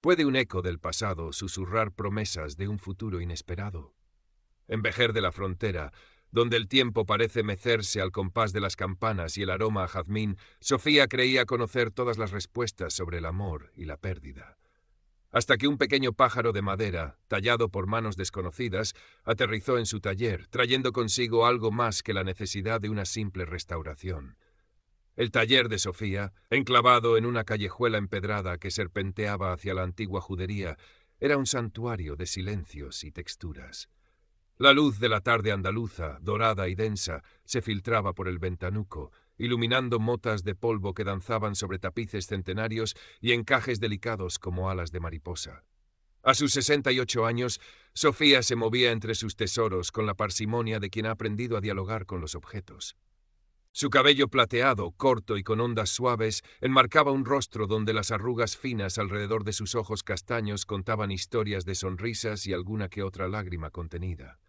¿Puede un eco del pasado susurrar promesas de un futuro inesperado? En Vejer de la Frontera, donde el tiempo parece mecerse al compás de las campanas y el aroma a jazmín, Sofía creía conocer todas las respuestas sobre el amor y la pérdida. Hasta que un pequeño pájaro de madera, tallado por manos desconocidas, aterrizó en su taller, trayendo consigo algo más que la necesidad de una simple restauración. El taller de Sofía, enclavado en una callejuela empedrada que serpenteaba hacia la antigua judería, era un santuario de silencios y texturas. La luz de la tarde andaluza, dorada y densa, se filtraba por el ventanuco, iluminando motas de polvo que danzaban sobre tapices centenarios y encajes delicados como alas de mariposa. A sus 68 años, Sofía se movía entre sus tesoros con la parsimonia de quien ha aprendido a dialogar con los objetos. Su cabello plateado, corto y con ondas suaves, enmarcaba un rostro donde las arrugas finas alrededor de sus ojos castaños contaban historias de sonrisas y alguna que otra lágrima contenida.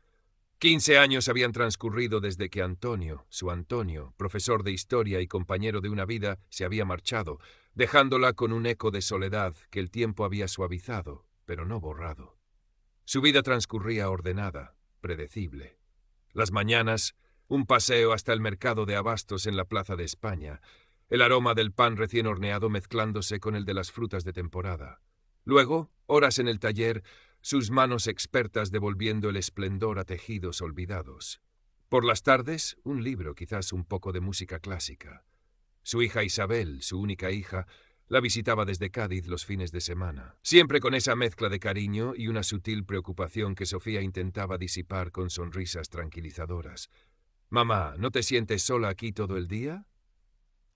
15 años habían transcurrido desde que Antonio, su Antonio, profesor de historia y compañero de una vida, se había marchado, dejándola con un eco de soledad que el tiempo había suavizado, pero no borrado. Su vida transcurría ordenada, predecible. Las mañanas, un paseo hasta el mercado de abastos en la Plaza de España, el aroma del pan recién horneado mezclándose con el de las frutas de temporada. Luego, horas en el taller, sus manos expertas devolviendo el esplendor a tejidos olvidados. Por las tardes, un libro, quizás un poco de música clásica. Su hija Isabel, su única hija, la visitaba desde Cádiz los fines de semana, siempre con esa mezcla de cariño y una sutil preocupación que Sofía intentaba disipar con sonrisas tranquilizadoras. «Mamá, ¿no te sientes sola aquí todo el día?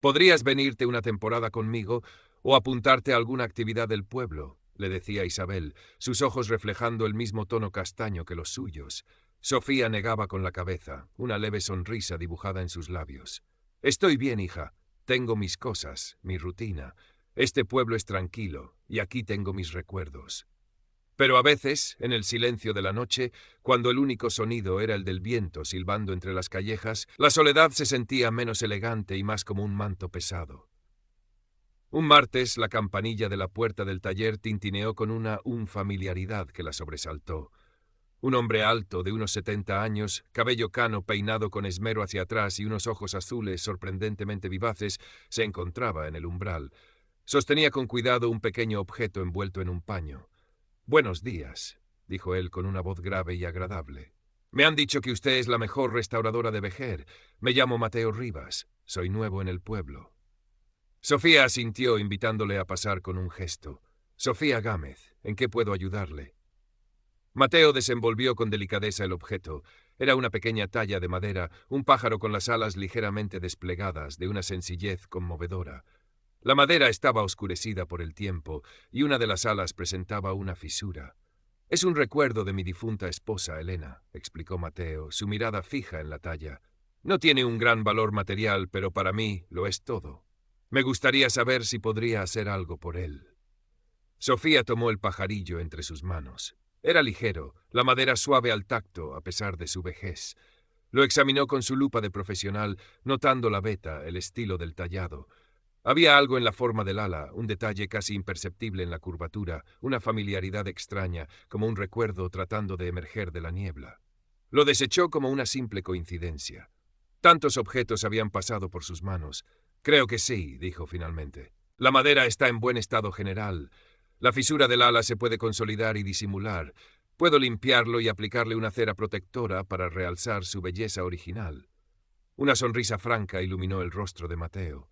¿Podrías venirte una temporada conmigo o apuntarte a alguna actividad del pueblo?», le decía Isabel, sus ojos reflejando el mismo tono castaño que los suyos. Sofía negaba con la cabeza, una leve sonrisa dibujada en sus labios. «Estoy bien, hija. Tengo mis cosas, mi rutina. Este pueblo es tranquilo, y aquí tengo mis recuerdos». Pero a veces, en el silencio de la noche, cuando el único sonido era el del viento silbando entre las callejas, la soledad se sentía menos elegante y más como un manto pesado. Un martes, la campanilla de la puerta del taller tintineó con una familiaridad que la sobresaltó. Un hombre alto, de unos 70 años, cabello cano peinado con esmero hacia atrás y unos ojos azules sorprendentemente vivaces, se encontraba en el umbral. Sostenía con cuidado un pequeño objeto envuelto en un paño. «Buenos días», dijo él con una voz grave y agradable. «Me han dicho que usted es la mejor restauradora de Vejer. Me llamo Mateo Rivas. Soy nuevo en el pueblo». Sofía asintió, invitándole a pasar con un gesto. «Sofía Gámez, ¿en qué puedo ayudarle?». Mateo desenvolvió con delicadeza el objeto. Era una pequeña talla de madera, un pájaro con las alas ligeramente desplegadas, de una sencillez conmovedora. La madera estaba oscurecida por el tiempo, y una de las alas presentaba una fisura. «Es un recuerdo de mi difunta esposa, Elena», explicó Mateo, su mirada fija en la talla. «No tiene un gran valor material, pero para mí lo es todo. Me gustaría saber si podría hacer algo por él». Sofía tomó el pajarillo entre sus manos. Era ligero, la madera suave al tacto, a pesar de su vejez. Lo examinó con su lupa de profesional, notando la veta, el estilo del tallado. Había algo en la forma del ala, un detalle casi imperceptible en la curvatura, una familiaridad extraña, como un recuerdo tratando de emerger de la niebla. Lo desechó como una simple coincidencia. Tantos objetos habían pasado por sus manos. «Creo que sí», dijo finalmente. «La madera está en buen estado general. La fisura del ala se puede consolidar y disimular. Puedo limpiarlo y aplicarle una cera protectora para realzar su belleza original». Una sonrisa franca iluminó el rostro de Mateo.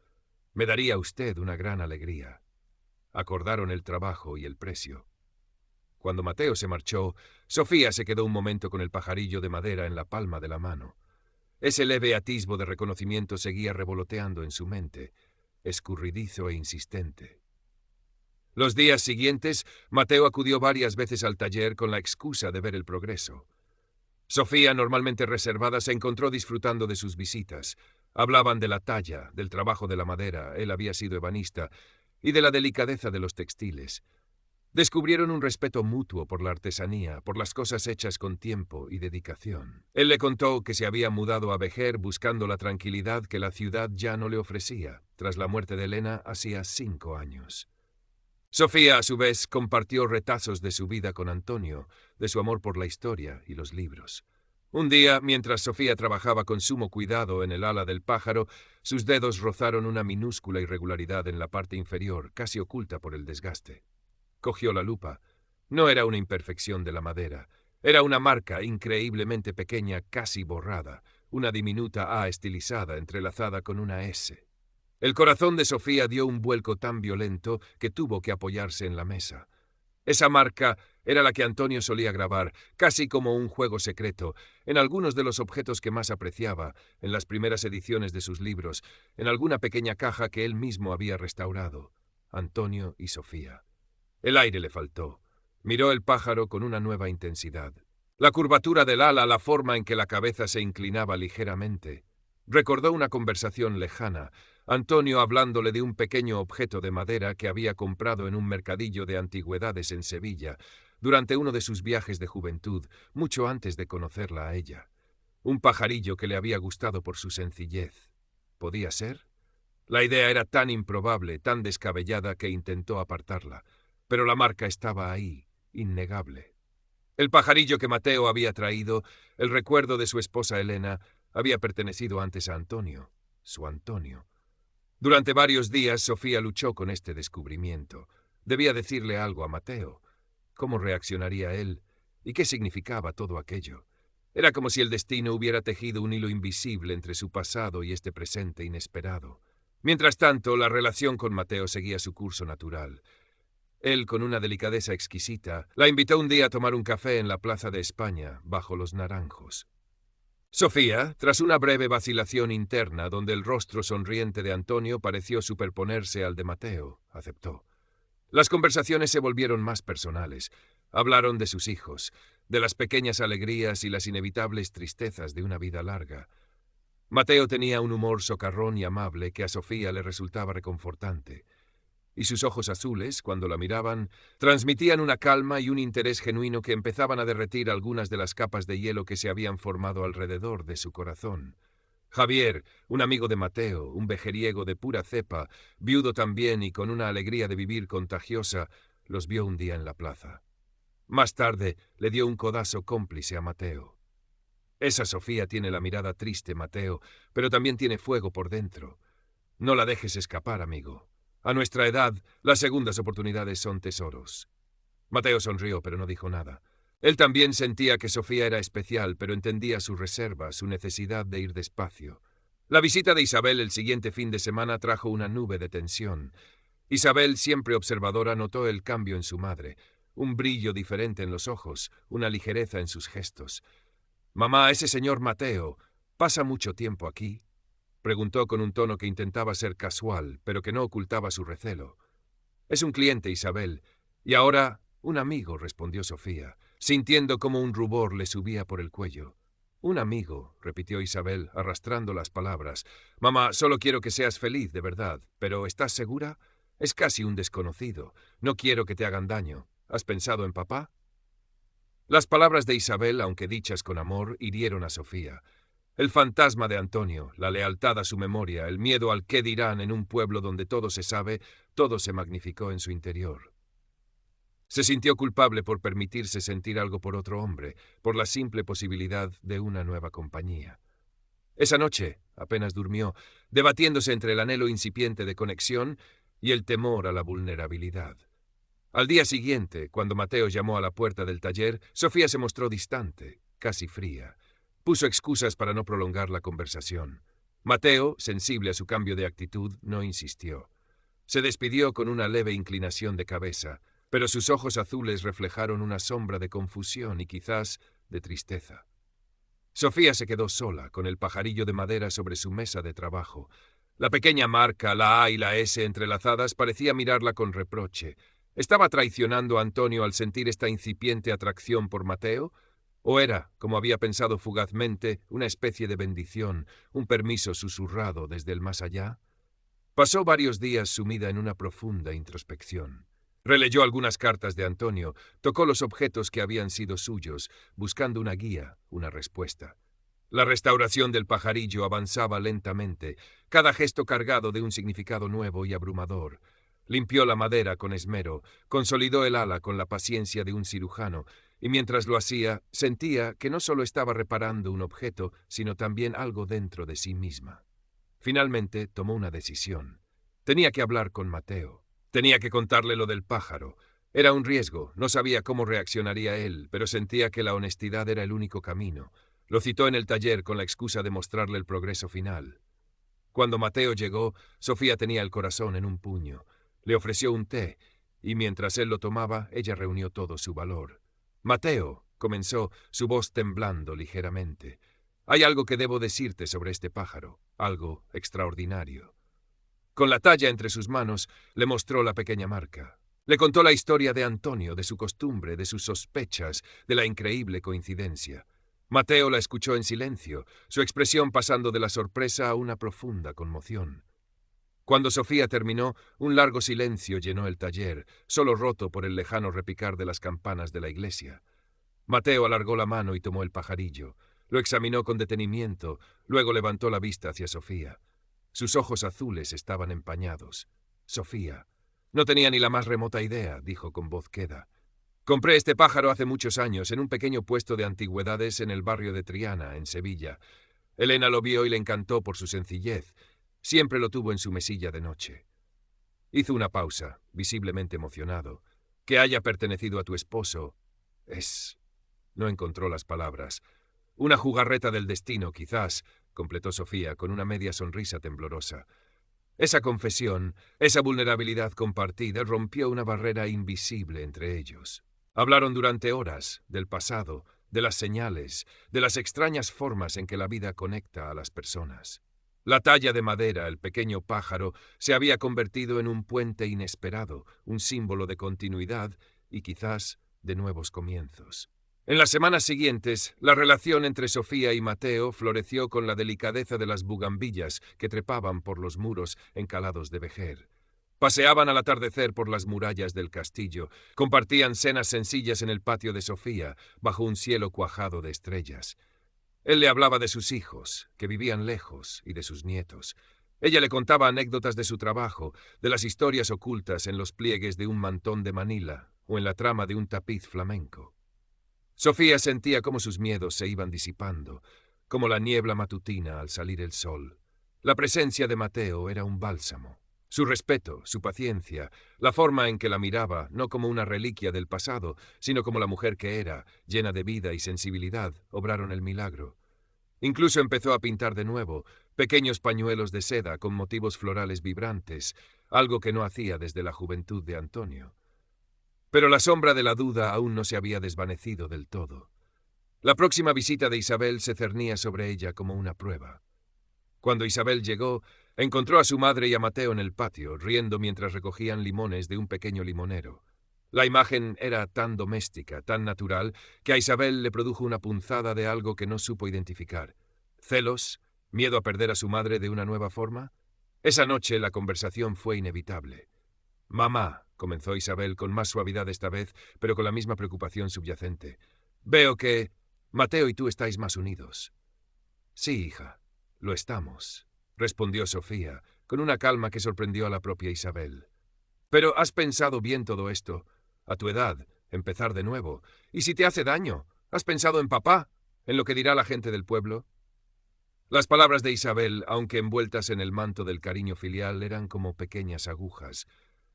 «Me daría usted una gran alegría». Acordaron el trabajo y el precio. Cuando Mateo se marchó, Sofía se quedó un momento con el pajarillo de madera en la palma de la mano. Ese leve atisbo de reconocimiento seguía revoloteando en su mente, escurridizo e insistente. Los días siguientes, Mateo acudió varias veces al taller con la excusa de ver el progreso. Sofía, normalmente reservada, se encontró disfrutando de sus visitas. Hablaban de la talla, del trabajo de la madera, él había sido ebanista, y de la delicadeza de los textiles. Descubrieron un respeto mutuo por la artesanía, por las cosas hechas con tiempo y dedicación. Él le contó que se había mudado a Vejer buscando la tranquilidad que la ciudad ya no le ofrecía, tras la muerte de Elena hacía 5 años. Sofía, a su vez, compartió retazos de su vida con Antonio, de su amor por la historia y los libros. Un día, mientras Sofía trabajaba con sumo cuidado en el ala del pájaro, sus dedos rozaron una minúscula irregularidad en la parte inferior, casi oculta por el desgaste. Cogió la lupa. No era una imperfección de la madera. Era una marca increíblemente pequeña, casi borrada, una diminuta A estilizada entrelazada con una S. El corazón de Sofía dio un vuelco tan violento que tuvo que apoyarse en la mesa. Esa marca era la que Antonio solía grabar, casi como un juego secreto, en algunos de los objetos que más apreciaba, en las primeras ediciones de sus libros, en alguna pequeña caja que él mismo había restaurado. Antonio y Sofía. El aire le faltó. Miró el pájaro con una nueva intensidad. La curvatura del ala, la forma en que la cabeza se inclinaba ligeramente. Recordó una conversación lejana, Antonio hablándole de un pequeño objeto de madera que había comprado en un mercadillo de antigüedades en Sevilla, durante uno de sus viajes de juventud, mucho antes de conocerla a ella. Un pajarillo que le había gustado por su sencillez. ¿Podía ser? La idea era tan improbable, tan descabellada, que intentó apartarla. Pero la marca estaba ahí, innegable. El pajarillo que Mateo había traído, el recuerdo de su esposa Elena, había pertenecido antes a Antonio, su Antonio. Durante varios días Sofía luchó con este descubrimiento. Debía decirle algo a Mateo. ¿Cómo reaccionaría él? ¿Y qué significaba todo aquello? Era como si el destino hubiera tejido un hilo invisible entre su pasado y este presente inesperado. Mientras tanto, la relación con Mateo seguía su curso natural. Él, con una delicadeza exquisita, la invitó un día a tomar un café en la Plaza de España, bajo los naranjos. Sofía, tras una breve vacilación interna donde el rostro sonriente de Antonio pareció superponerse al de Mateo, aceptó. Las conversaciones se volvieron más personales. Hablaron de sus hijos, de las pequeñas alegrías y las inevitables tristezas de una vida larga. Mateo tenía un humor socarrón y amable que a Sofía le resultaba reconfortante. Y sus ojos azules, cuando la miraban, transmitían una calma y un interés genuino que empezaban a derretir algunas de las capas de hielo que se habían formado alrededor de su corazón. Javier, un amigo de Mateo, un vejeriego de pura cepa, viudo también y con una alegría de vivir contagiosa, los vio un día en la plaza. Más tarde le dio un codazo cómplice a Mateo. Esa Sofía tiene la mirada triste, Mateo, pero también tiene fuego por dentro. No la dejes escapar, amigo. A nuestra edad, las segundas oportunidades son tesoros. Mateo sonrió, pero no dijo nada. Él también sentía que Sofía era especial, pero entendía su reserva, su necesidad de ir despacio. La visita de Isabel el siguiente fin de semana trajo una nube de tensión. Isabel, siempre observadora, notó el cambio en su madre, un brillo diferente en los ojos, una ligereza en sus gestos. «Mamá, ese señor Mateo, ¿pasa mucho tiempo aquí?», preguntó con un tono que intentaba ser casual, pero que no ocultaba su recelo. «Es un cliente, Isabel. Y ahora, un amigo», respondió Sofía, sintiendo como un rubor le subía por el cuello. «Un amigo», repitió Isabel, arrastrando las palabras. «Mamá, solo quiero que seas feliz, de verdad. Pero, ¿estás segura? Es casi un desconocido. No quiero que te hagan daño. ¿Has pensado en papá?». Las palabras de Isabel, aunque dichas con amor, hirieron a Sofía. El fantasma de Antonio, la lealtad a su memoria, el miedo al qué dirán en un pueblo donde todo se sabe, todo se magnificó en su interior. Se sintió culpable por permitirse sentir algo por otro hombre, por la simple posibilidad de una nueva compañía. Esa noche apenas durmió, debatiéndose entre el anhelo incipiente de conexión y el temor a la vulnerabilidad. Al día siguiente, cuando Mateo llamó a la puerta del taller, Sofía se mostró distante, casi fría. Puso excusas para no prolongar la conversación. Mateo, sensible a su cambio de actitud, no insistió. Se despidió con una leve inclinación de cabeza, pero sus ojos azules reflejaron una sombra de confusión y quizás de tristeza. Sofía se quedó sola, con el pajarillo de madera sobre su mesa de trabajo. La pequeña marca, la A y la S entrelazadas, parecía mirarla con reproche. ¿Estaba traicionando a Antonio al sentir esta incipiente atracción por Mateo? ¿O era, como había pensado fugazmente, una especie de bendición, un permiso susurrado desde el más allá? Pasó varios días sumida en una profunda introspección. Releyó algunas cartas de Antonio, tocó los objetos que habían sido suyos, buscando una guía, una respuesta. La restauración del pajarillo avanzaba lentamente, cada gesto cargado de un significado nuevo y abrumador. Limpió la madera con esmero, consolidó el ala con la paciencia de un cirujano, y mientras lo hacía, sentía que no solo estaba reparando un objeto, sino también algo dentro de sí misma. Finalmente tomó una decisión. Tenía que hablar con Mateo. Tenía que contarle lo del pájaro. Era un riesgo, no sabía cómo reaccionaría él, pero sentía que la honestidad era el único camino. Lo citó en el taller con la excusa de mostrarle el progreso final. Cuando Mateo llegó, Sofía tenía el corazón en un puño. Le ofreció un té, y mientras él lo tomaba, ella reunió todo su valor. «Mateo», comenzó, su voz temblando ligeramente, «hay algo que debo decirte sobre este pájaro, algo extraordinario». Con la talla entre sus manos, le mostró la pequeña marca. Le contó la historia de Antonio, de su costumbre, de sus sospechas, de la increíble coincidencia. Mateo la escuchó en silencio, su expresión pasando de la sorpresa a una profunda conmoción. Cuando Sofía terminó, un largo silencio llenó el taller, solo roto por el lejano repicar de las campanas de la iglesia. Mateo alargó la mano y tomó el pajarillo. Lo examinó con detenimiento, luego levantó la vista hacia Sofía. Sus ojos azules estaban empañados. Sofía. No tenía ni la más remota idea, dijo con voz queda. Compré este pájaro hace muchos años en un pequeño puesto de antigüedades en el barrio de Triana, en Sevilla. Elena lo vio y le encantó por su sencillez. Siempre lo tuvo en su mesilla de noche. Hizo una pausa, visiblemente emocionado. Que haya pertenecido a tu esposo es... No encontró las palabras. Una jugarreta del destino, quizás, completó Sofía con una media sonrisa temblorosa. Esa confesión, esa vulnerabilidad compartida rompió una barrera invisible entre ellos. Hablaron durante horas del pasado, de las señales, de las extrañas formas en que la vida conecta a las personas. La talla de madera, el pequeño pájaro, se había convertido en un puente inesperado, un símbolo de continuidad y quizás de nuevos comienzos. En las semanas siguientes, la relación entre Sofía y Mateo floreció con la delicadeza de las bugambillas que trepaban por los muros encalados de vejer. Paseaban al atardecer por las murallas del castillo, compartían cenas sencillas en el patio de Sofía, bajo un cielo cuajado de estrellas. Él le hablaba de sus hijos, que vivían lejos, y de sus nietos. Ella le contaba anécdotas de su trabajo, de las historias ocultas en los pliegues de un mantón de Manila o en la trama de un tapiz flamenco. Sofía sentía cómo sus miedos se iban disipando, como la niebla matutina al salir el sol. La presencia de Mateo era un bálsamo. Su respeto, su paciencia, la forma en que la miraba, no como una reliquia del pasado, sino como la mujer que era, llena de vida y sensibilidad, obraron el milagro. Incluso empezó a pintar de nuevo, pequeños pañuelos de seda con motivos florales vibrantes, algo que no hacía desde la juventud de Antonio. Pero la sombra de la duda aún no se había desvanecido del todo. La próxima visita de Isabel se cernía sobre ella como una prueba. Cuando Isabel llegó, encontró a su madre y a Mateo en el patio, riendo mientras recogían limones de un pequeño limonero. La imagen era tan doméstica, tan natural, que a Isabel le produjo una punzada de algo que no supo identificar. ¿Celos? ¿Miedo a perder a su madre de una nueva forma? Esa noche la conversación fue inevitable. «Mamá», comenzó Isabel con más suavidad esta vez, pero con la misma preocupación subyacente. «Veo que Mateo y tú estáis más unidos». «Sí, hija, lo estamos», respondió Sofía, con una calma que sorprendió a la propia Isabel. «Pero has pensado bien todo esto. A tu edad, empezar de nuevo. ¿Y si te hace daño? ¿Has pensado en papá? ¿En lo que dirá la gente del pueblo?» Las palabras de Isabel, aunque envueltas en el manto del cariño filial, eran como pequeñas agujas.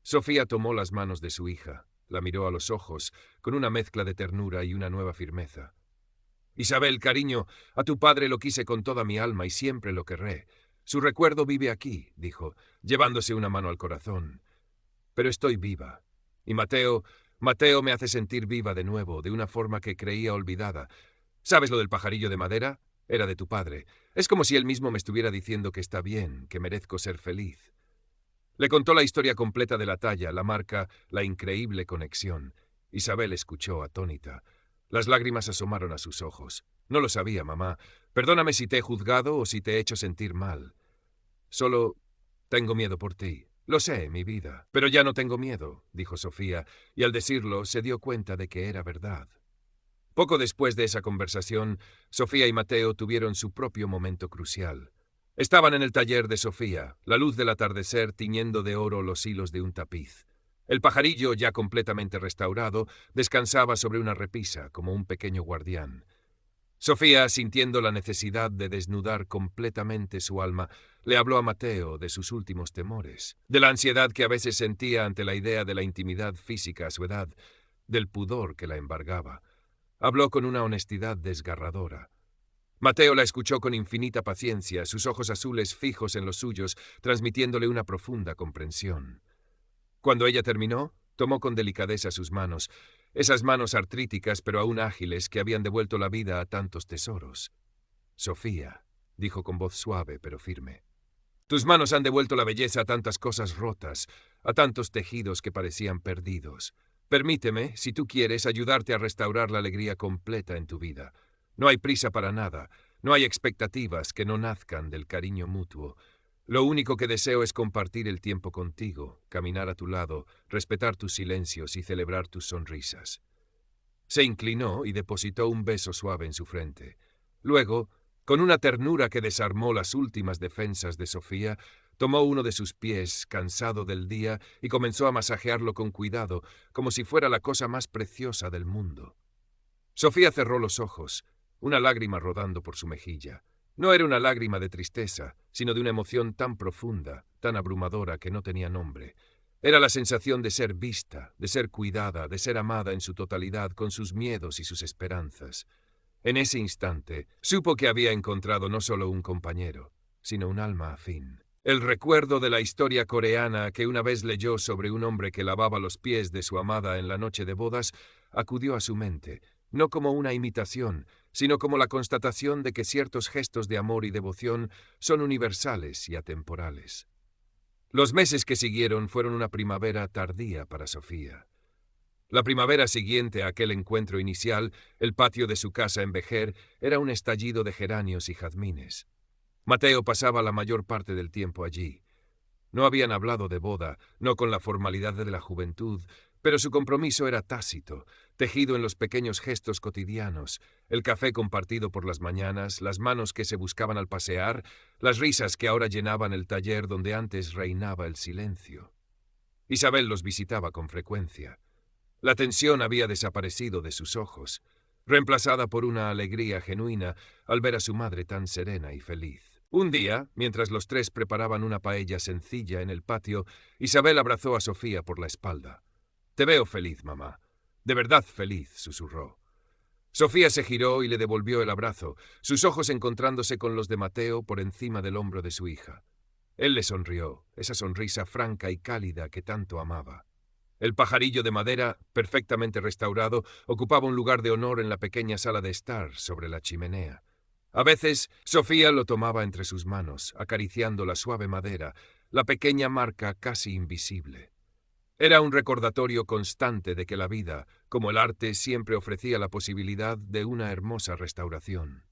Sofía tomó las manos de su hija, la miró a los ojos, con una mezcla de ternura y una nueva firmeza. «Isabel, cariño, a tu padre lo quise con toda mi alma y siempre lo querré. Su recuerdo vive aquí», dijo, llevándose una mano al corazón. «Pero estoy viva. Y Mateo me hace sentir viva de nuevo, de una forma que creía olvidada. ¿Sabes lo del pajarillo de madera? Era de tu padre. Es como si él mismo me estuviera diciendo que está bien, que merezco ser feliz». Le contó la historia completa de la talla, la marca, la increíble conexión. Isabel escuchó atónita. Las lágrimas asomaron a sus ojos. «No lo sabía, mamá. Perdóname si te he juzgado o si te he hecho sentir mal. Solo tengo miedo por ti. Lo sé, mi vida. Pero ya no tengo miedo», dijo Sofía, y al decirlo se dio cuenta de que era verdad. Poco después de esa conversación, Sofía y Mateo tuvieron su propio momento crucial. Estaban en el taller de Sofía, la luz del atardecer tiñendo de oro los hilos de un tapiz. El pajarillo, ya completamente restaurado, descansaba sobre una repisa, como un pequeño guardián. Sofía, sintiendo la necesidad de desnudar completamente su alma, le habló a Mateo de sus últimos temores, de la ansiedad que a veces sentía ante la idea de la intimidad física a su edad, del pudor que la embargaba. Habló con una honestidad desgarradora. Mateo la escuchó con infinita paciencia, sus ojos azules fijos en los suyos, transmitiéndole una profunda comprensión. Cuando ella terminó, tomó con delicadeza sus manos, esas manos artríticas pero aún ágiles que habían devuelto la vida a tantos tesoros. «Sofía», dijo con voz suave pero firme, «tus manos han devuelto la belleza a tantas cosas rotas, a tantos tejidos que parecían perdidos. Permíteme, si tú quieres, ayudarte a restaurar la alegría completa en tu vida. No hay prisa para nada, no hay expectativas que no nazcan del cariño mutuo. Lo único que deseo es compartir el tiempo contigo, caminar a tu lado, respetar tus silencios y celebrar tus sonrisas». Se inclinó y depositó un beso suave en su frente. Luego, con una ternura que desarmó las últimas defensas de Sofía, tomó uno de sus pies, cansado del día, y comenzó a masajearlo con cuidado, como si fuera la cosa más preciosa del mundo. Sofía cerró los ojos, una lágrima rodando por su mejilla. No era una lágrima de tristeza, sino de una emoción tan profunda, tan abrumadora que no tenía nombre. Era la sensación de ser vista, de ser cuidada, de ser amada en su totalidad, con sus miedos y sus esperanzas. En ese instante, supo que había encontrado no solo un compañero, sino un alma afín. El recuerdo de la historia coreana que una vez leyó sobre un hombre que lavaba los pies de su amada en la noche de bodas, acudió a su mente, no como una imitación, sino como la constatación de que ciertos gestos de amor y devoción son universales y atemporales. Los meses que siguieron fueron una primavera tardía para Sofía. La primavera siguiente a aquel encuentro inicial, el patio de su casa en Vejer era un estallido de geranios y jazmines. Mateo pasaba la mayor parte del tiempo allí. No habían hablado de boda, no con la formalidad de la juventud, pero su compromiso era tácito, tejido en los pequeños gestos cotidianos, el café compartido por las mañanas, las manos que se buscaban al pasear, las risas que ahora llenaban el taller donde antes reinaba el silencio. Isabel los visitaba con frecuencia. La tensión había desaparecido de sus ojos, reemplazada por una alegría genuina al ver a su madre tan serena y feliz. Un día, mientras los tres preparaban una paella sencilla en el patio, Isabel abrazó a Sofía por la espalda. «Te veo feliz, mamá. De verdad feliz», susurró. Sofía se giró y le devolvió el abrazo, sus ojos encontrándose con los de Mateo por encima del hombro de su hija. Él le sonrió, esa sonrisa franca y cálida que tanto amaba. El pajarillo de madera, perfectamente restaurado, ocupaba un lugar de honor en la pequeña sala de estar sobre la chimenea. A veces, Sofía lo tomaba entre sus manos, acariciando la suave madera, la pequeña marca casi invisible. Era un recordatorio constante de que la vida, como el arte, siempre ofrecía la posibilidad de una hermosa restauración.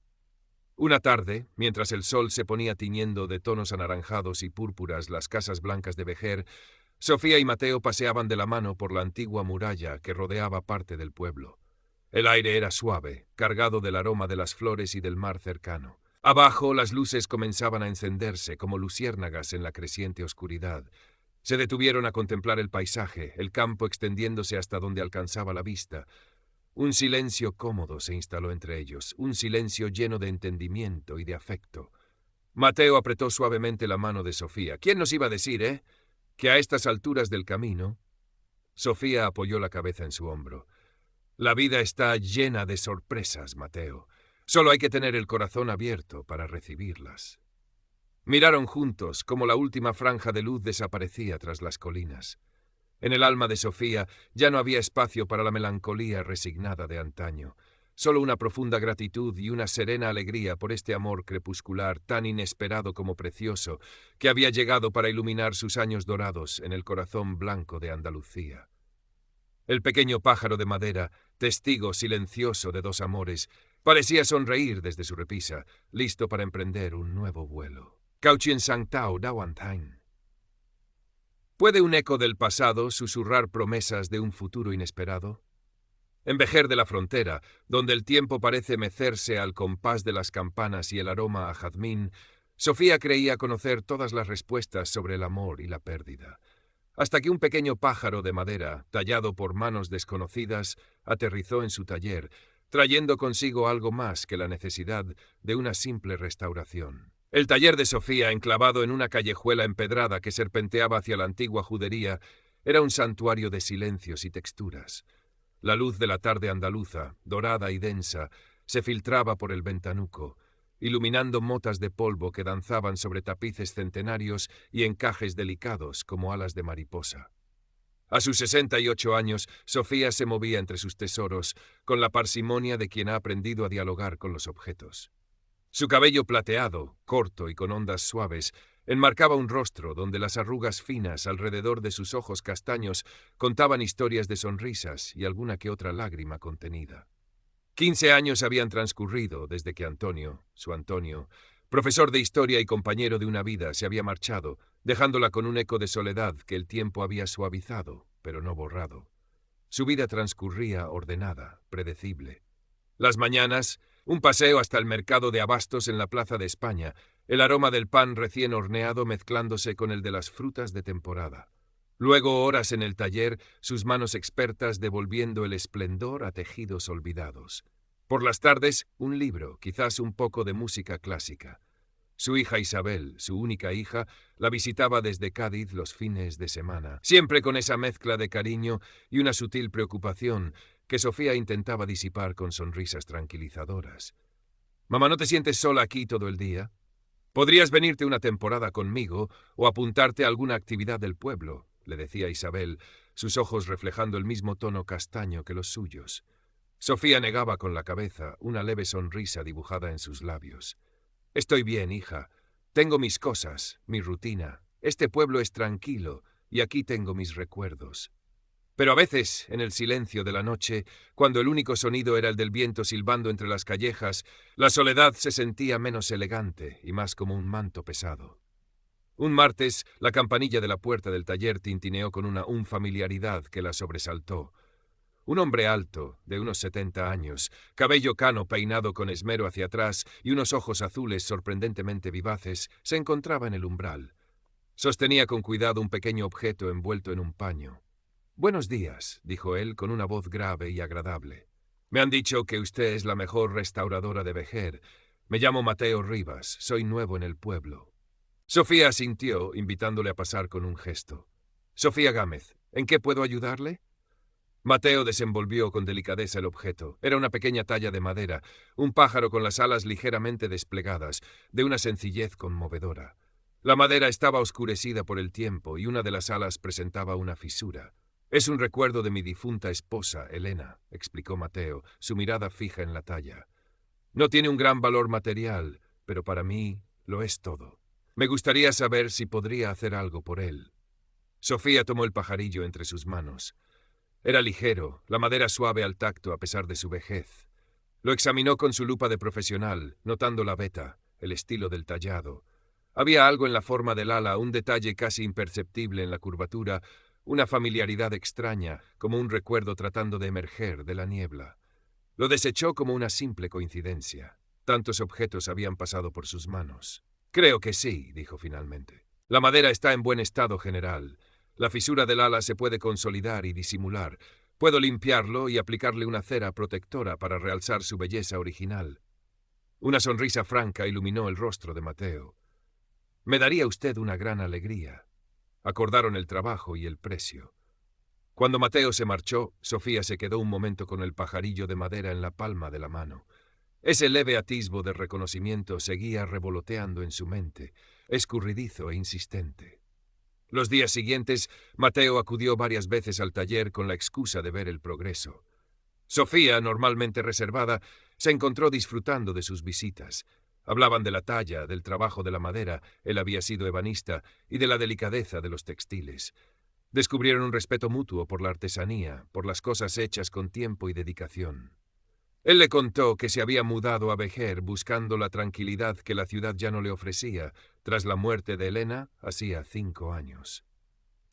Una tarde, mientras el sol se ponía tiñendo de tonos anaranjados y púrpuras las casas blancas de Vejer, Sofía y Mateo paseaban de la mano por la antigua muralla que rodeaba parte del pueblo. El aire era suave, cargado del aroma de las flores y del mar cercano. Abajo las luces comenzaban a encenderse como luciérnagas en la creciente oscuridad. Se detuvieron a contemplar el paisaje, el campo extendiéndose hasta donde alcanzaba la vista. Un silencio cómodo se instaló entre ellos, un silencio lleno de entendimiento y de afecto. Mateo apretó suavemente la mano de Sofía. «¿Quién nos iba a decir, que a estas alturas del camino?» Sofía apoyó la cabeza en su hombro. «La vida está llena de sorpresas, Mateo. Solo hay que tener el corazón abierto para recibirlas». Miraron juntos cómo la última franja de luz desaparecía tras las colinas. En el alma de Sofía ya no había espacio para la melancolía resignada de antaño, solo una profunda gratitud y una serena alegría por este amor crepuscular tan inesperado como precioso que había llegado para iluminar sus años dorados en el corazón blanco de Andalucía. El pequeño pájaro de madera, testigo silencioso de dos amores, parecía sonreír desde su repisa, listo para emprender un nuevo vuelo. Cauchien Sang Tao Dawantain. ¿Puede un eco del pasado susurrar promesas de un futuro inesperado? En Vejer de la Frontera, donde el tiempo parece mecerse al compás de las campanas y el aroma a jazmín, Sofía creía conocer todas las respuestas sobre el amor y la pérdida, hasta que un pequeño pájaro de madera, tallado por manos desconocidas, aterrizó en su taller, trayendo consigo algo más que la necesidad de una simple restauración. El taller de Sofía, enclavado en una callejuela empedrada que serpenteaba hacia la antigua judería, era un santuario de silencios y texturas. La luz de la tarde andaluza, dorada y densa, se filtraba por el ventanuco, iluminando motas de polvo que danzaban sobre tapices centenarios y encajes delicados como alas de mariposa. A sus 68 años, Sofía se movía entre sus tesoros, con la parsimonia de quien ha aprendido a dialogar con los objetos. Su cabello plateado, corto y con ondas suaves, enmarcaba un rostro donde las arrugas finas alrededor de sus ojos castaños contaban historias de sonrisas y alguna que otra lágrima contenida. 15 años habían transcurrido desde que Antonio, su Antonio, profesor de historia y compañero de una vida, se había marchado, dejándola con un eco de soledad que el tiempo había suavizado, pero no borrado. Su vida transcurría ordenada, predecible. Las mañanas, un paseo hasta el mercado de abastos en la Plaza de España, el aroma del pan recién horneado mezclándose con el de las frutas de temporada. Luego horas en el taller, sus manos expertas devolviendo el esplendor a tejidos olvidados. Por las tardes, un libro, quizás un poco de música clásica. Su hija Isabel, su única hija, la visitaba desde Cádiz los fines de semana, siempre con esa mezcla de cariño y una sutil preocupación que Sofía intentaba disipar con sonrisas tranquilizadoras. «Mamá, ¿no te sientes sola aquí todo el día? Podrías venirte una temporada conmigo o apuntarte a alguna actividad del pueblo», le decía Isabel, sus ojos reflejando el mismo tono castaño que los suyos. Sofía negaba con la cabeza, una leve sonrisa dibujada en sus labios. «Estoy bien, hija. Tengo mis cosas, mi rutina. Este pueblo es tranquilo y aquí tengo mis recuerdos». Pero a veces, en el silencio de la noche, cuando el único sonido era el del viento silbando entre las callejas, la soledad se sentía menos elegante y más como un manto pesado. Un martes, la campanilla de la puerta del taller tintineó con una familiaridad que la sobresaltó. Un hombre alto, de unos 70 años, cabello cano peinado con esmero hacia atrás y unos ojos azules sorprendentemente vivaces, se encontraba en el umbral. Sostenía con cuidado un pequeño objeto envuelto en un paño. «Buenos días», dijo él con una voz grave y agradable. «Me han dicho que usted es la mejor restauradora de Vejer. Me llamo Mateo Rivas, soy nuevo en el pueblo». Sofía asintió, invitándole a pasar con un gesto. «Sofía Gámez, ¿en qué puedo ayudarle?» Mateo desenvolvió con delicadeza el objeto. Era una pequeña talla de madera, un pájaro con las alas ligeramente desplegadas, de una sencillez conmovedora. La madera estaba oscurecida por el tiempo y una de las alas presentaba una fisura. «Es un recuerdo de mi difunta esposa, Elena», explicó Mateo, su mirada fija en la talla. «No tiene un gran valor material, pero para mí lo es todo. Me gustaría saber si podría hacer algo por él». Sofía tomó el pajarillo entre sus manos. Era ligero, la madera suave al tacto a pesar de su vejez. Lo examinó con su lupa de profesional, notando la veta, el estilo del tallado. Había algo en la forma del ala, un detalle casi imperceptible en la curvatura, una familiaridad extraña, como un recuerdo tratando de emerger de la niebla. Lo desechó como una simple coincidencia. Tantos objetos habían pasado por sus manos. «Creo que sí», dijo finalmente. «La madera está en buen estado general. La fisura del ala se puede consolidar y disimular. Puedo limpiarlo y aplicarle una cera protectora para realzar su belleza original». Una sonrisa franca iluminó el rostro de Mateo. «Me daría usted una gran alegría». Acordaron el trabajo y el precio. Cuando Mateo se marchó, Sofía se quedó un momento con el pajarillo de madera en la palma de la mano. Ese leve atisbo de reconocimiento seguía revoloteando en su mente, escurridizo e insistente. Los días siguientes, Mateo acudió varias veces al taller con la excusa de ver el progreso. Sofía, normalmente reservada, se encontró disfrutando de sus visitas. Hablaban de la talla, del trabajo de la madera, él había sido ebanista, y de la delicadeza de los textiles. Descubrieron un respeto mutuo por la artesanía, por las cosas hechas con tiempo y dedicación. Él le contó que se había mudado a Vejer buscando la tranquilidad que la ciudad ya no le ofrecía, tras la muerte de Elena, hacía 5 años.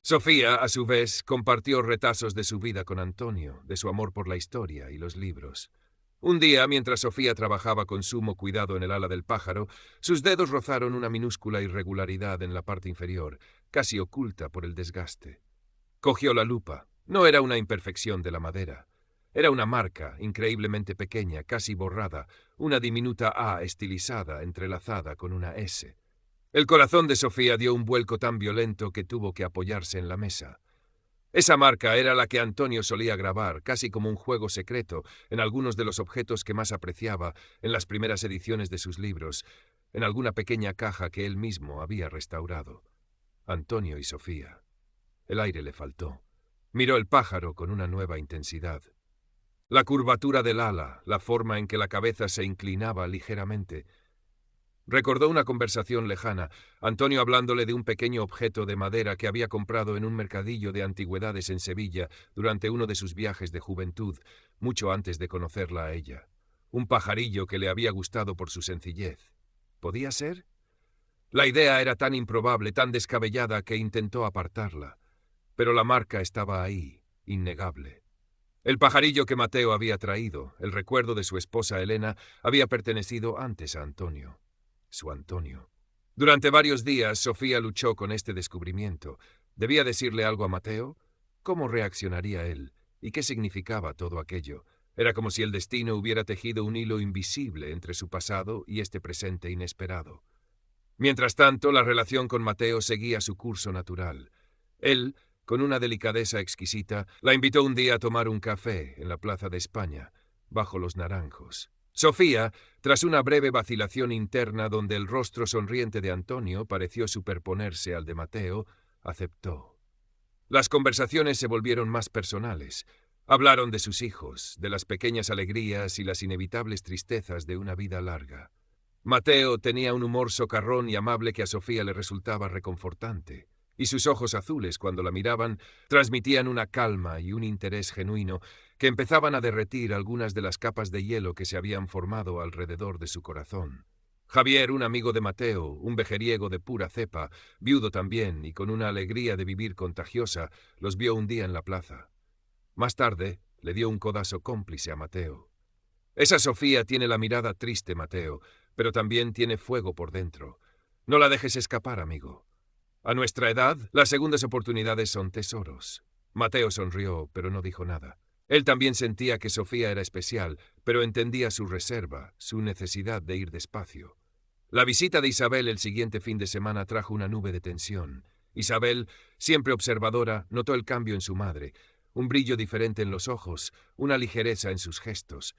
Sofía, a su vez, compartió retazos de su vida con Antonio, de su amor por la historia y los libros. Un día, mientras Sofía trabajaba con sumo cuidado en el ala del pájaro, sus dedos rozaron una minúscula irregularidad en la parte inferior, casi oculta por el desgaste. Cogió la lupa. No era una imperfección de la madera. Era una marca, increíblemente pequeña, casi borrada, una diminuta A estilizada, entrelazada con una S. El corazón de Sofía dio un vuelco tan violento que tuvo que apoyarse en la mesa. Esa marca era la que Antonio solía grabar, casi como un juego secreto, en algunos de los objetos que más apreciaba, en las primeras ediciones de sus libros, en alguna pequeña caja que él mismo había restaurado. Antonio y Sofía. El aire le faltó. Miró el pájaro con una nueva intensidad. La curvatura del ala, la forma en que la cabeza se inclinaba ligeramente. Recordó una conversación lejana, Antonio hablándole de un pequeño objeto de madera que había comprado en un mercadillo de antigüedades en Sevilla durante uno de sus viajes de juventud, mucho antes de conocerla a ella. Un pajarillo que le había gustado por su sencillez. ¿Podía ser? La idea era tan improbable, tan descabellada, que intentó apartarla. Pero la marca estaba ahí, innegable. El pajarillo que Mateo había traído, el recuerdo de su esposa Elena, había pertenecido antes a Antonio. Su Antonio. Durante varios días, Sofía luchó con este descubrimiento. ¿Debía decirle algo a Mateo? ¿Cómo reaccionaría él? ¿Y qué significaba todo aquello? Era como si el destino hubiera tejido un hilo invisible entre su pasado y este presente inesperado. Mientras tanto, la relación con Mateo seguía su curso natural. Él, con una delicadeza exquisita, la invitó un día a tomar un café en la Plaza de España, bajo los naranjos. Sofía, tras una breve vacilación interna donde el rostro sonriente de Antonio pareció superponerse al de Mateo, aceptó. Las conversaciones se volvieron más personales. Hablaron de sus hijos, de las pequeñas alegrías y las inevitables tristezas de una vida larga. Mateo tenía un humor socarrón y amable que a Sofía le resultaba reconfortante, y sus ojos azules, cuando la miraban, transmitían una calma y un interés genuino que empezaban a derretir algunas de las capas de hielo que se habían formado alrededor de su corazón. Javier, un amigo de Mateo, un vejeriego de pura cepa, viudo también y con una alegría de vivir contagiosa, los vio un día en la plaza. Más tarde, le dio un codazo cómplice a Mateo. Esa Sofía tiene la mirada triste, Mateo, pero también tiene fuego por dentro. No la dejes escapar, amigo. A nuestra edad, las segundas oportunidades son tesoros. Mateo sonrió, pero no dijo nada. Él también sentía que Sofía era especial, pero entendía su reserva, su necesidad de ir despacio. La visita de Isabel el siguiente fin de semana trajo una nube de tensión. Isabel, siempre observadora, notó el cambio en su madre, un brillo diferente en los ojos, una ligereza en sus gestos.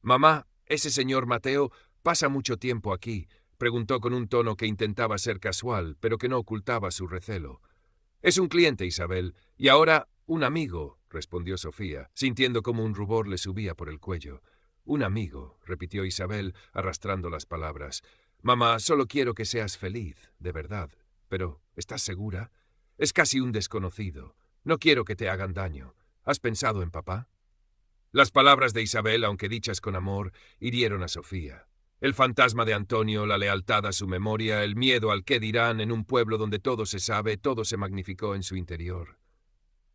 «Mamá, ese señor Mateo pasa mucho tiempo aquí», preguntó con un tono que intentaba ser casual, pero que no ocultaba su recelo. «Es un cliente, Isabel, y ahora un amigo», respondió Sofía, sintiendo como un rubor le subía por el cuello. «Un amigo», repitió Isabel, arrastrando las palabras. «Mamá, solo quiero que seas feliz, de verdad. Pero, ¿estás segura? Es casi un desconocido. No quiero que te hagan daño. ¿Has pensado en papá?» Las palabras de Isabel, aunque dichas con amor, hirieron a Sofía. El fantasma de Antonio, la lealtad a su memoria, el miedo al qué dirán en un pueblo donde todo se sabe, todo se magnificó en su interior.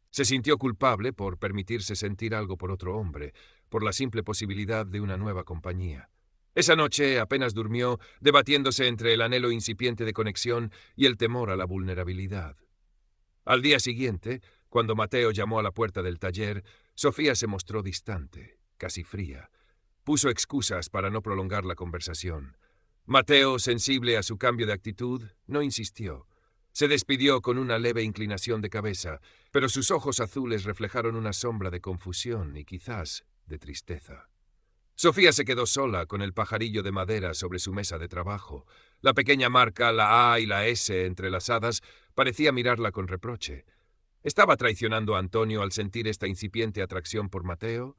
Se sintió culpable por permitirse sentir algo por otro hombre, por la simple posibilidad de una nueva compañía. Esa noche apenas durmió, debatiéndose entre el anhelo incipiente de conexión y el temor a la vulnerabilidad. Al día siguiente, cuando Mateo llamó a la puerta del taller, Sofía se mostró distante, casi fría. Puso excusas para no prolongar la conversación. Mateo, sensible a su cambio de actitud, no insistió. Se despidió con una leve inclinación de cabeza, pero sus ojos azules reflejaron una sombra de confusión y quizás de tristeza. Sofía se quedó sola con el pajarillo de madera sobre su mesa de trabajo. La pequeña marca, la A y la S entrelazadas, parecía mirarla con reproche. ¿Estaba traicionando a Antonio al sentir esta incipiente atracción por Mateo?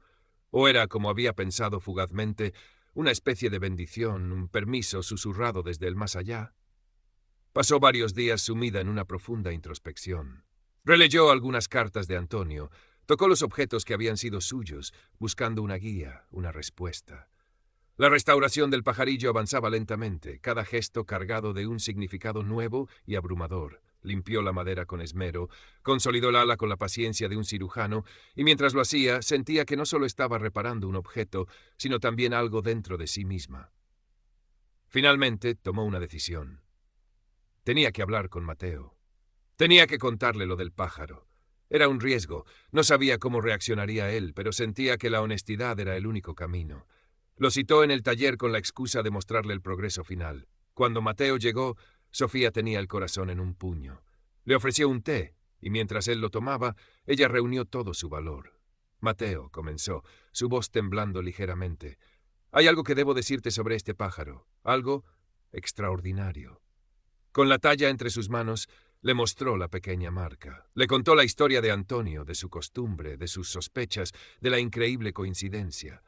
¿O era, como había pensado fugazmente, una especie de bendición, un permiso susurrado desde el más allá? Pasó varios días sumida en una profunda introspección. Releyó algunas cartas de Antonio, tocó los objetos que habían sido suyos, buscando una guía, una respuesta. La restauración del pajarillo avanzaba lentamente, cada gesto cargado de un significado nuevo y abrumador. limpió la madera con esmero, consolidó el ala con la paciencia de un cirujano, y mientras lo hacía, sentía que no solo estaba reparando un objeto, sino también algo dentro de sí misma. Finalmente, tomó una decisión. Tenía que hablar con Mateo. Tenía que contarle lo del pájaro. Era un riesgo. No sabía cómo reaccionaría él, pero sentía que la honestidad era el único camino. Lo citó en el taller con la excusa de mostrarle el progreso final. Cuando Mateo llegó, Sofía tenía el corazón en un puño. Le ofreció un té, y mientras él lo tomaba, ella reunió todo su valor. Mateo, comenzó, su voz temblando ligeramente. Hay algo que debo decirte sobre este pájaro. Algo extraordinario. Con la talla entre sus manos, le mostró la pequeña marca. Le contó la historia de Antonio, de su costumbre, de sus sospechas, de la increíble coincidencia.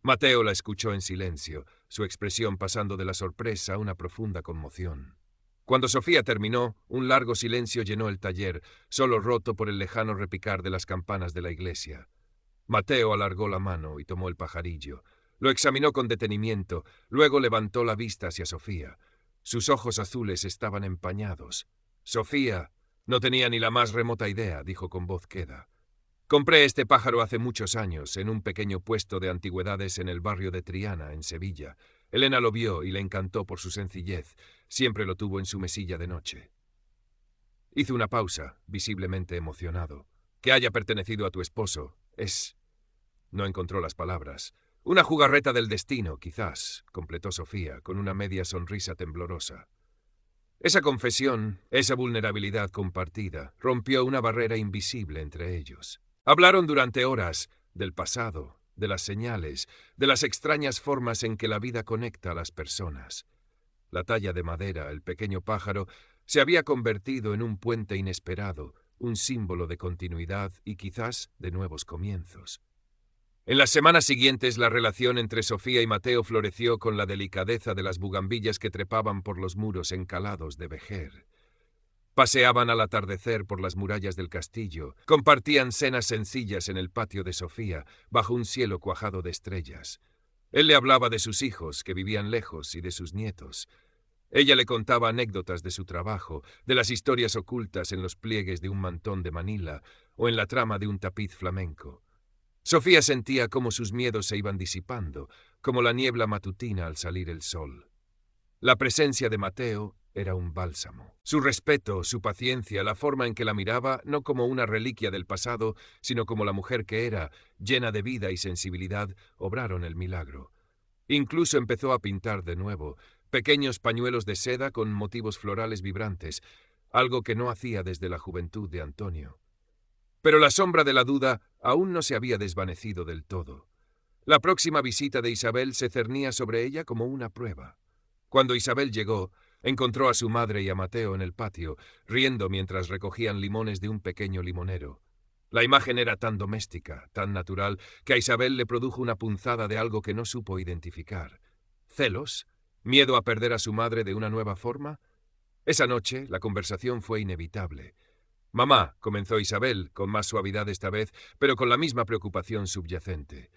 Mateo la escuchó en silencio, su expresión pasando de la sorpresa a una profunda conmoción. Cuando Sofía terminó, un largo silencio llenó el taller, solo roto por el lejano repicar de las campanas de la iglesia. Mateo alargó la mano y tomó el pajarillo. Lo examinó con detenimiento, luego levantó la vista hacia Sofía. Sus ojos azules estaban empañados. Sofía no tenía ni la más remota idea, dijo con voz queda. Compré este pájaro hace muchos años, en un pequeño puesto de antigüedades en el barrio de Triana, en Sevilla. Elena lo vio y le encantó por su sencillez. Siempre lo tuvo en su mesilla de noche. Hizo una pausa, visiblemente emocionado. Que haya pertenecido a tu esposo es... No encontró las palabras. Una jugarreta del destino, quizás, completó Sofía, con una media sonrisa temblorosa. Esa confesión, esa vulnerabilidad compartida, rompió una barrera invisible entre ellos. Hablaron durante horas del pasado, de las señales, de las extrañas formas en que la vida conecta a las personas. La talla de madera, el pequeño pájaro, se había convertido en un puente inesperado, un símbolo de continuidad y quizás de nuevos comienzos. En las semanas siguientes, la relación entre Sofía y Mateo floreció con la delicadeza de las bugambillas que trepaban por los muros encalados de Vejer. Paseaban al atardecer por las murallas del castillo, compartían cenas sencillas en el patio de Sofía, bajo un cielo cuajado de estrellas. Él le hablaba de sus hijos, que vivían lejos, y de sus nietos. Ella le contaba anécdotas de su trabajo, de las historias ocultas en los pliegues de un mantón de Manila o en la trama de un tapiz flamenco. Sofía sentía cómo sus miedos se iban disipando, como la niebla matutina al salir el sol. La presencia de Mateo era un bálsamo. Su respeto, su paciencia, la forma en que la miraba, no como una reliquia del pasado, sino como la mujer que era, llena de vida y sensibilidad, obraron el milagro. Incluso empezó a pintar de nuevo, pequeños pañuelos de seda con motivos florales vibrantes, algo que no hacía desde la juventud de Antonio. Pero la sombra de la duda aún no se había desvanecido del todo. La próxima visita de Isabel se cernía sobre ella como una prueba. Cuando Isabel llegó, encontró a su madre y a Mateo en el patio, riendo mientras recogían limones de un pequeño limonero. La imagen era tan doméstica, tan natural, que a Isabel le produjo una punzada de algo que no supo identificar. ¿Celos? ¿Miedo a perder a su madre de una nueva forma? Esa noche, la conversación fue inevitable. «Mamá», comenzó Isabel, con más suavidad esta vez, pero con la misma preocupación subyacente.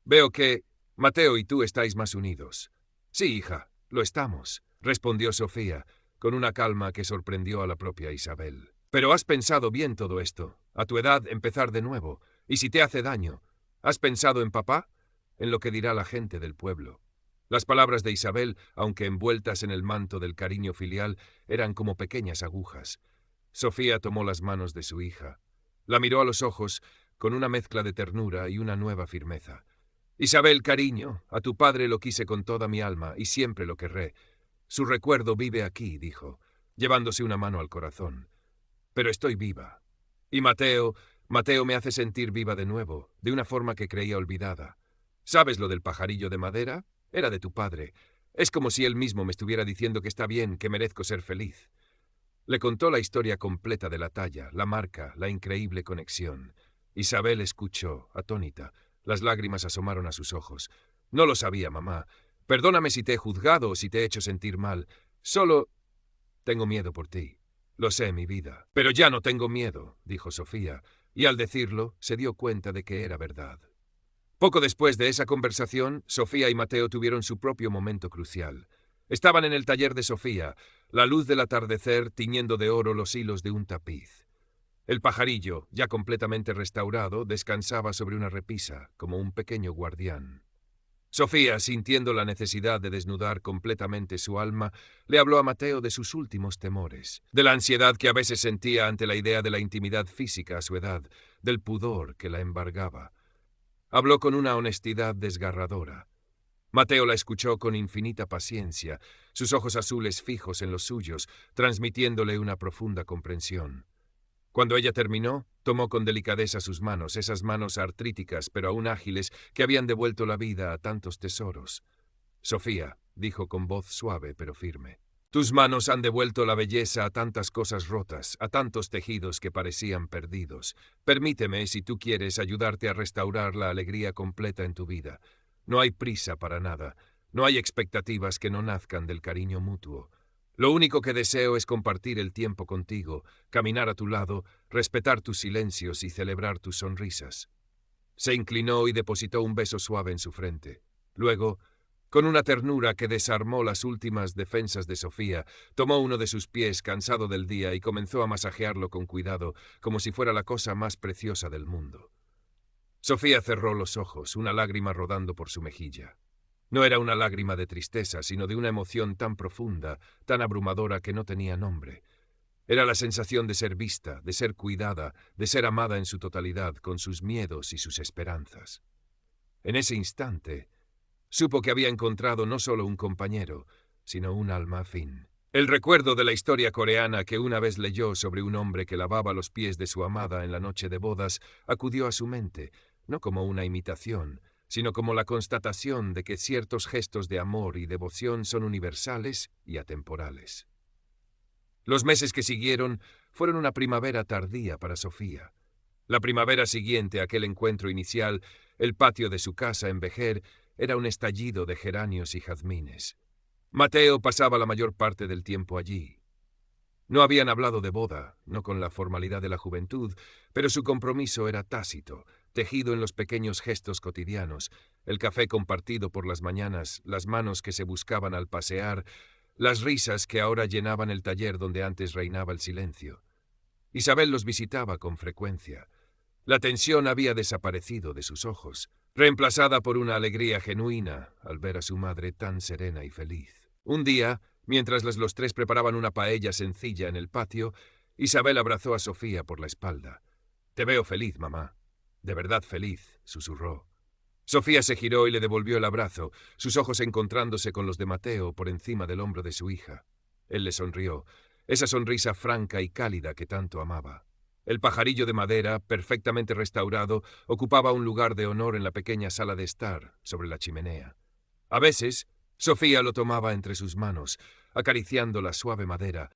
«Veo que Mateo y tú estáis más unidos». «Sí, hija, lo estamos», respondió Sofía, con una calma que sorprendió a la propia Isabel. «Pero has pensado bien todo esto. A tu edad, empezar de nuevo. ¿Y si te hace daño? ¿Has pensado en papá? En lo que dirá la gente del pueblo». Las palabras de Isabel, aunque envueltas en el manto del cariño filial, eran como pequeñas agujas. Sofía tomó las manos de su hija. La miró a los ojos con una mezcla de ternura y una nueva firmeza. «Isabel, cariño, a tu padre lo quise con toda mi alma y siempre lo querré. Su recuerdo vive aquí», dijo, llevándose una mano al corazón. «Pero estoy viva. Y Mateo me hace sentir viva de nuevo, de una forma que creía olvidada. ¿Sabes lo del pajarillo de madera? Era de tu padre. Es como si él mismo me estuviera diciendo que está bien, que merezco ser feliz». Le contó la historia completa de la talla, la marca, la increíble conexión. Isabel escuchó, atónita. Las lágrimas asomaron a sus ojos. «No lo sabía, mamá. Perdóname si te he juzgado o si te he hecho sentir mal. Solo tengo miedo por ti. Lo sé, mi vida. Pero ya no tengo miedo», dijo Sofía, y al decirlo se dio cuenta de que era verdad. Poco después de esa conversación, Sofía y Mateo tuvieron su propio momento crucial. Estaban en el taller de Sofía. la luz del atardecer tiñendo de oro los hilos de un tapiz. El pajarillo, ya completamente restaurado, descansaba sobre una repisa, como un pequeño guardián. Sofía, sintiendo la necesidad de desnudar completamente su alma, le habló a Mateo de sus últimos temores, de la ansiedad que a veces sentía ante la idea de la intimidad física a su edad, del pudor que la embargaba. Habló con una honestidad desgarradora. Mateo la escuchó con infinita paciencia, sus ojos azules fijos en los suyos, transmitiéndole una profunda comprensión. Cuando ella terminó, tomó con delicadeza sus manos, esas manos artríticas pero aún ágiles que habían devuelto la vida a tantos tesoros. «Sofía», dijo con voz suave pero firme, «tus manos han devuelto la belleza a tantas cosas rotas, a tantos tejidos que parecían perdidos. Permíteme, si tú quieres, ayudarte a restaurar la alegría completa en tu vida. No hay prisa para nada, no hay expectativas que no nazcan del cariño mutuo. Lo único que deseo es compartir el tiempo contigo, caminar a tu lado, respetar tus silencios y celebrar tus sonrisas». Se inclinó y depositó un beso suave en su frente. Luego, con una ternura que desarmó las últimas defensas de Sofía, tomó uno de sus pies cansado del día y comenzó a masajearlo con cuidado, como si fuera la cosa más preciosa del mundo. Sofía cerró los ojos, una lágrima rodando por su mejilla. No era una lágrima de tristeza, sino de una emoción tan profunda, tan abrumadora que no tenía nombre. Era la sensación de ser vista, de ser cuidada, de ser amada en su totalidad, con sus miedos y sus esperanzas. En ese instante, supo que había encontrado no solo un compañero, sino un alma afín. El recuerdo de la historia coreana que una vez leyó sobre un hombre que lavaba los pies de su amada en la noche de bodas acudió a su mente, no como una imitación, sino como la constatación de que ciertos gestos de amor y devoción son universales y atemporales. Los meses que siguieron fueron una primavera tardía para Sofía. La primavera siguiente a aquel encuentro inicial, el patio de su casa en Vejer era un estallido de geranios y jazmines. Mateo pasaba la mayor parte del tiempo allí. No habían hablado de boda, no con la formalidad de la juventud, pero su compromiso era tácito, tejido en los pequeños gestos cotidianos, el café compartido por las mañanas, las manos que se buscaban al pasear, las risas que ahora llenaban el taller donde antes reinaba el silencio. Isabel los visitaba con frecuencia. La tensión había desaparecido de sus ojos, reemplazada por una alegría genuina al ver a su madre tan serena y feliz. Un día, mientras los tres preparaban una paella sencilla en el patio, Isabel abrazó a Sofía por la espalda. «Te veo feliz, mamá. De verdad feliz», susurró. Sofía se giró y le devolvió el abrazo, sus ojos encontrándose con los de Mateo por encima del hombro de su hija. Él le sonrió, esa sonrisa franca y cálida que tanto amaba. El pajarillo de madera, perfectamente restaurado, ocupaba un lugar de honor en la pequeña sala de estar, sobre la chimenea. A veces, Sofía lo tomaba entre sus manos, acariciando la suave madera,